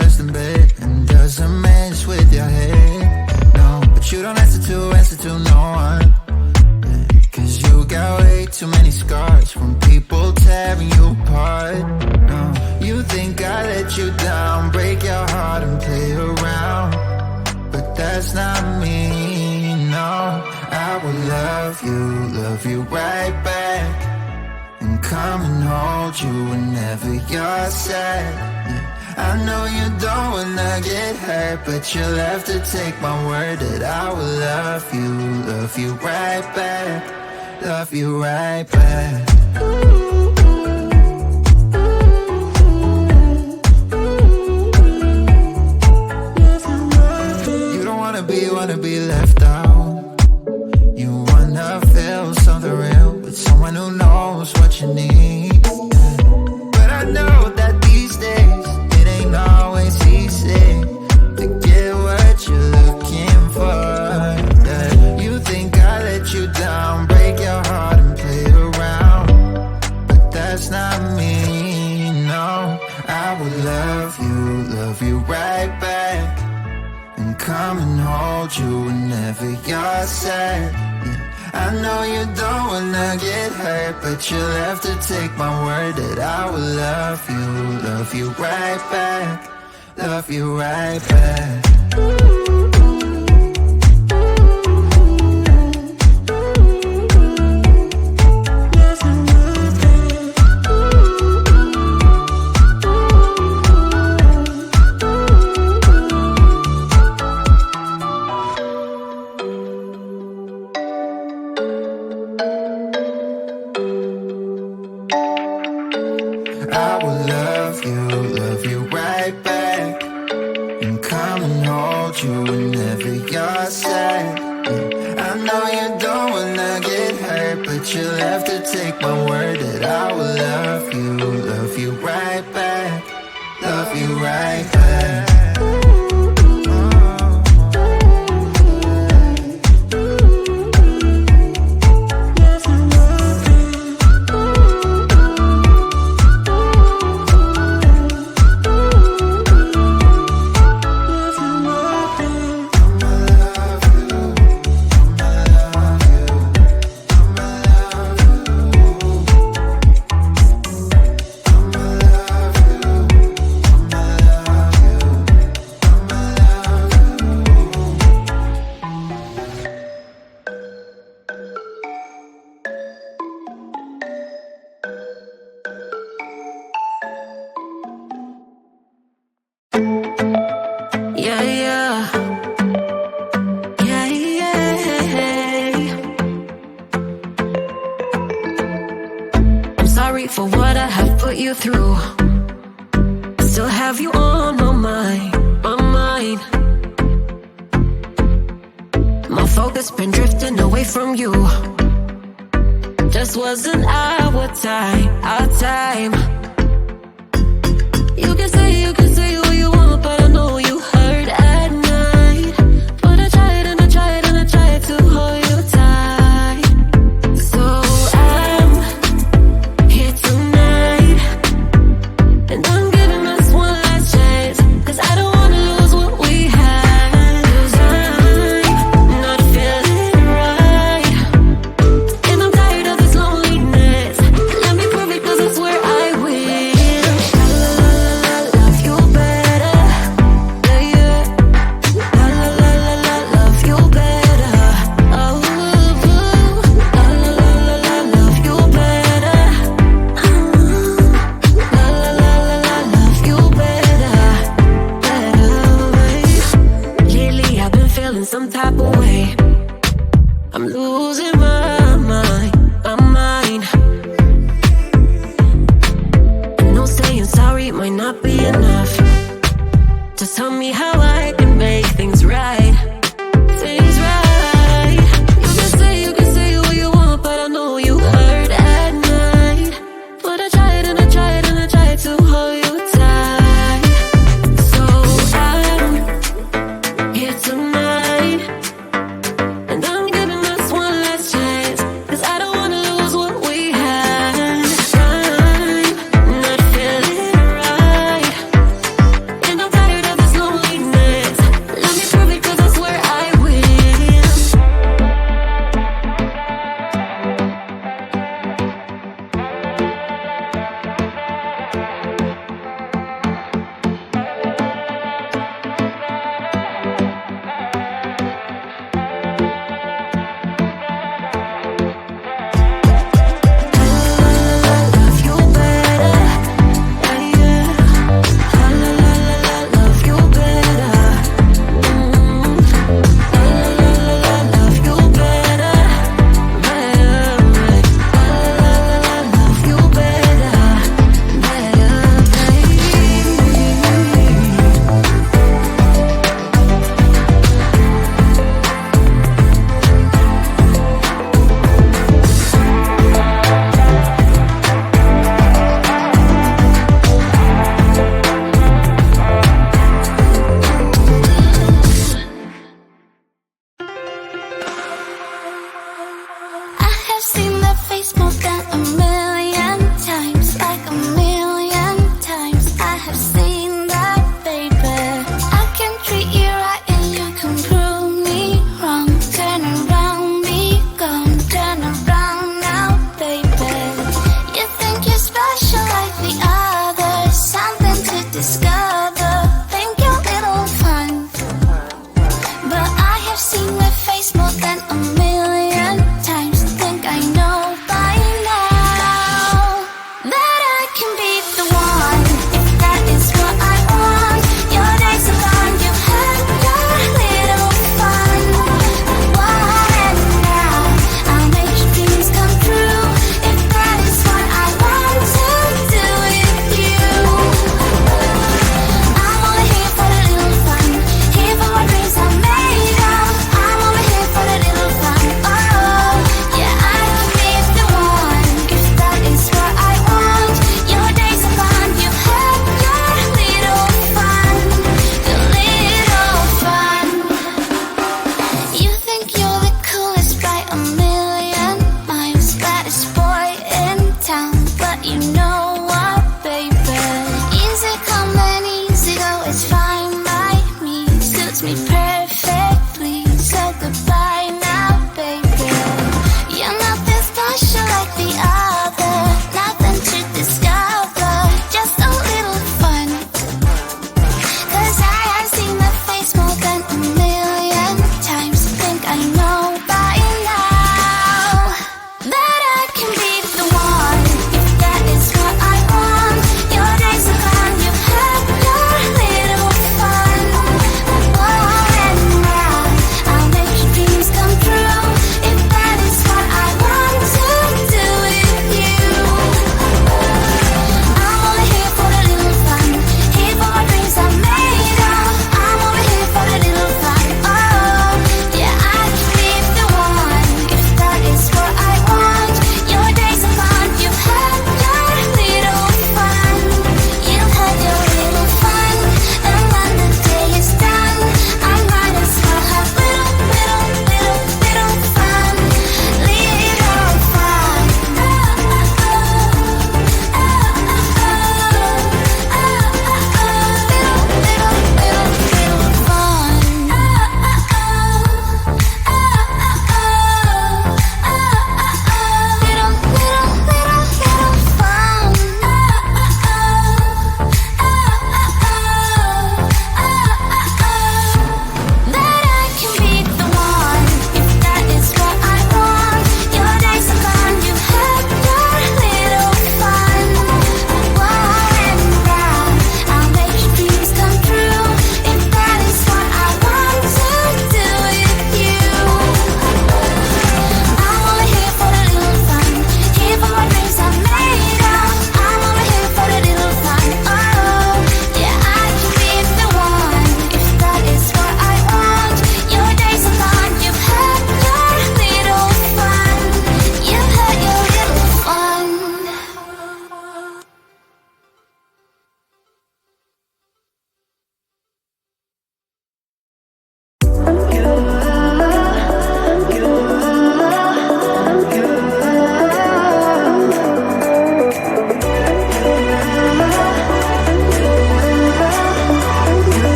first in bed and doesn't mess with your head. No, but you don't answer to no one. Cause you got way too many scars from people tearing you apart. No, you think I let you down, break your heart and play around. But that's not me, no. I will love you right back. And come and hold you whenever you're sad. I know you don't wanna get hurt, but you'll have to take my word that I will love you right back, love you right back. You don't wanna be left out. You wanna feel something real with someone who knows what you need. But I know that these days it ain't always easy to get what you're looking for. Yeah. You think I let you down, break your heart and play around, but that's not me, no. I will love you right back. And come and hold you whenever you're sad. I know you don't wanna get hurt, but you'll have to take my word that I will love you right back, love you right back. I will love you right back. And come and hold you whenever you're sad. I know you don't wanna get hurt, but you'll have to take my word that I will love you right back, love you right back. For what I have put you through, still have you on my mind. My focus been drifting away from you. Just wasn't our time. You can say what you want, but I know you hurt at night. But I tried and I tried and I tried to hold you tight. So I'm here tonight, and I'm giving us one last chance, 'cause I don't wanna lose what we had. 'Cause I'm not feeling right, and I'm tired of this loneliness. Let me prove it, 'cause I swear I will. Love you better, yeah. Love you better. Oh, love you better. Love you better. Lately I've been feeling some type of way. I'm losing my mind. I know saying sorry might not be enough. Just tell me how I can make things right. You can say what you want, but I know you hurt at night. But I tried and I tried and I tried to hold you tight. So I'm here tonight, and I'm giving us one last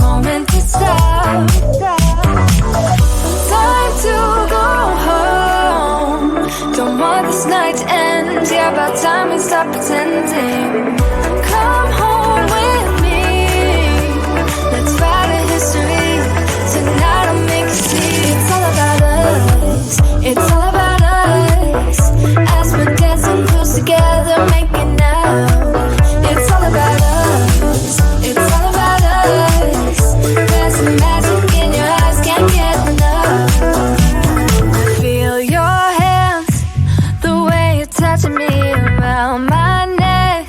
moment to stop. Time to go home. Don't want this night to end. Yeah, about time we stop pretending. Come home with me. Let's write a history. Tonight I'll make you see. It's all about us. It's all about us. As we're dancing close together, making out. It's all about us. It's all about us. There's some magic in your eyes, can't get enough. Feel your hands, the way you're touching me around my neck.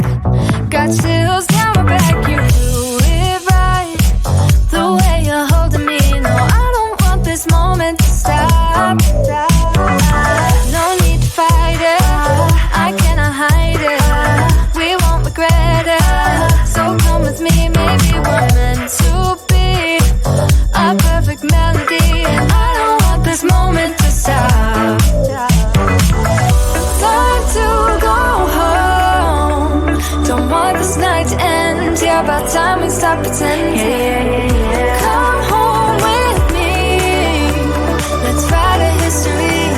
Got chills down my back, you do it right. The way you're holding me, no, I don't want this moment to stop. No need to fight it, I cannot hide it. We won't regret it, so come with me, maybe we're meant to be. A perfect melody, and I don't want this moment to stop. Time to go home. Don't want this night to end. Yeah, about time we stop pretending. Come home with me. Let's write a history.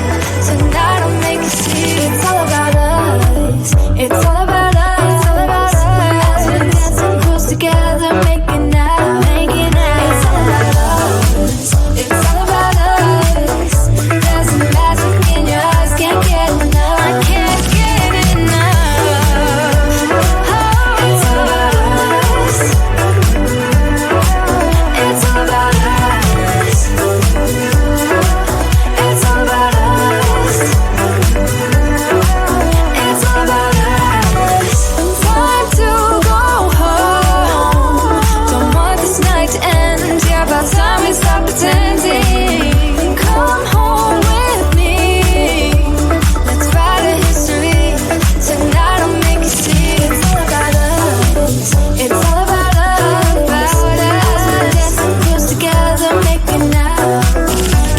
Tonight I'll make you see. It's all about us. It's all about us. It's all about us. As we're dancing close together, making out. Making out. It's all about us. It's all about us. There's some magic in your eyes, can't get enough. I can't get enough. Oh, it's all about us. It's all about us. It's all about us. It's all about us. Time to go home. Don't want this night to end. Yeah, about time we stop pretending. Come home with me. Let's write a history. Tonight I'll make you see. It's all about us. It's all about us. As we're dancing close together, making out.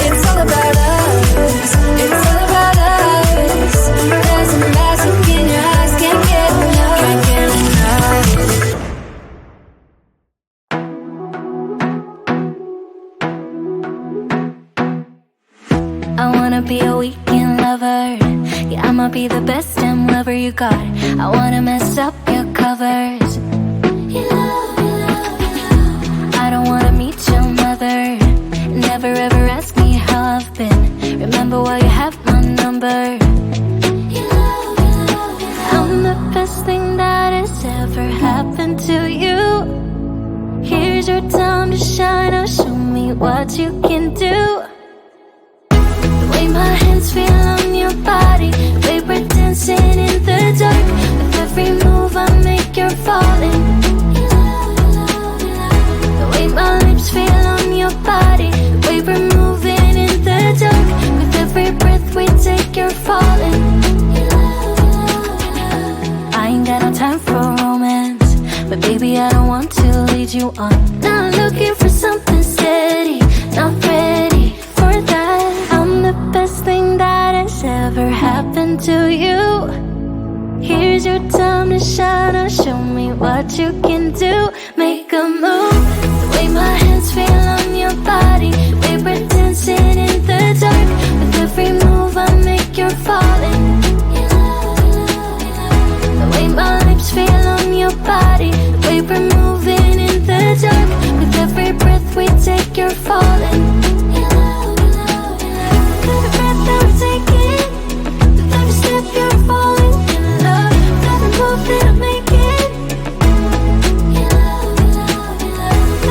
It's all about us. It's all about us. There's some magic in your eyes, can't get enough. Can't get enough. I wanna be a weekend lover. Yeah, I'ma be the best damn lover you got. I wanna mess up your covers. I don't wanna meet your mother. Never ever ask me how I've been. Remember while you have my number. I'm the best thing that has ever happened to you. Here's your time to shine. Now show me what you can do. The way my hands feel on your body, the way we're dancing in the dark. With every move I make, you're falling. The way my lips feel on your body, the way we're moving in the dark. With every breath we take, you're falling. I ain't got no time for romance, but baby I don't want to lead you on. Not looking for something steady, not ready for that. I'm the best thing that has ever happened to you. Here's your time to shine. Now show me what you can do. Make a move. The way my hands feel on your body, the way we're dancing in the dark. With every move I make, you're falling. The way my lips feel on your body, the way we're moving in the dark. With every breath we take, you're falling. Every breath that we're taking, with every step you're falling in love. With every move that I'm making,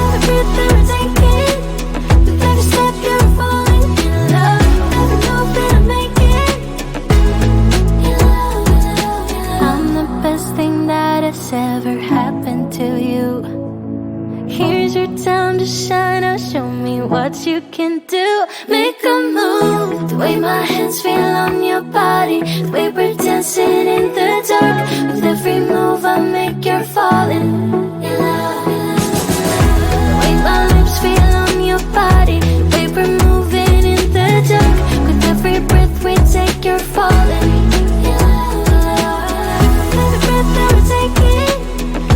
every breath that we're taking, with every step you're falling in love. With every move that I'm making, I'm the best thing that has ever happened to you. Here's your time to shine. Now show me what you can do. Make a move. The way my hands feel on your body, the way we're dancing in the dark. With every move I make, you're falling. The way my lips feel on your body, the way we're moving in the dark. With every breath we take, you're falling. Every breath that we're taking,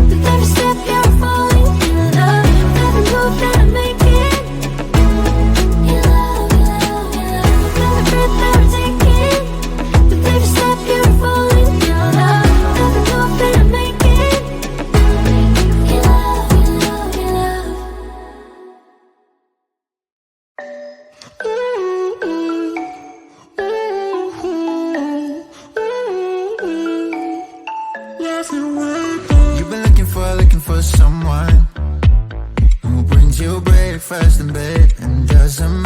with every step you're falling in love. With every move that for someone who brings you breakfast in bed and doesn't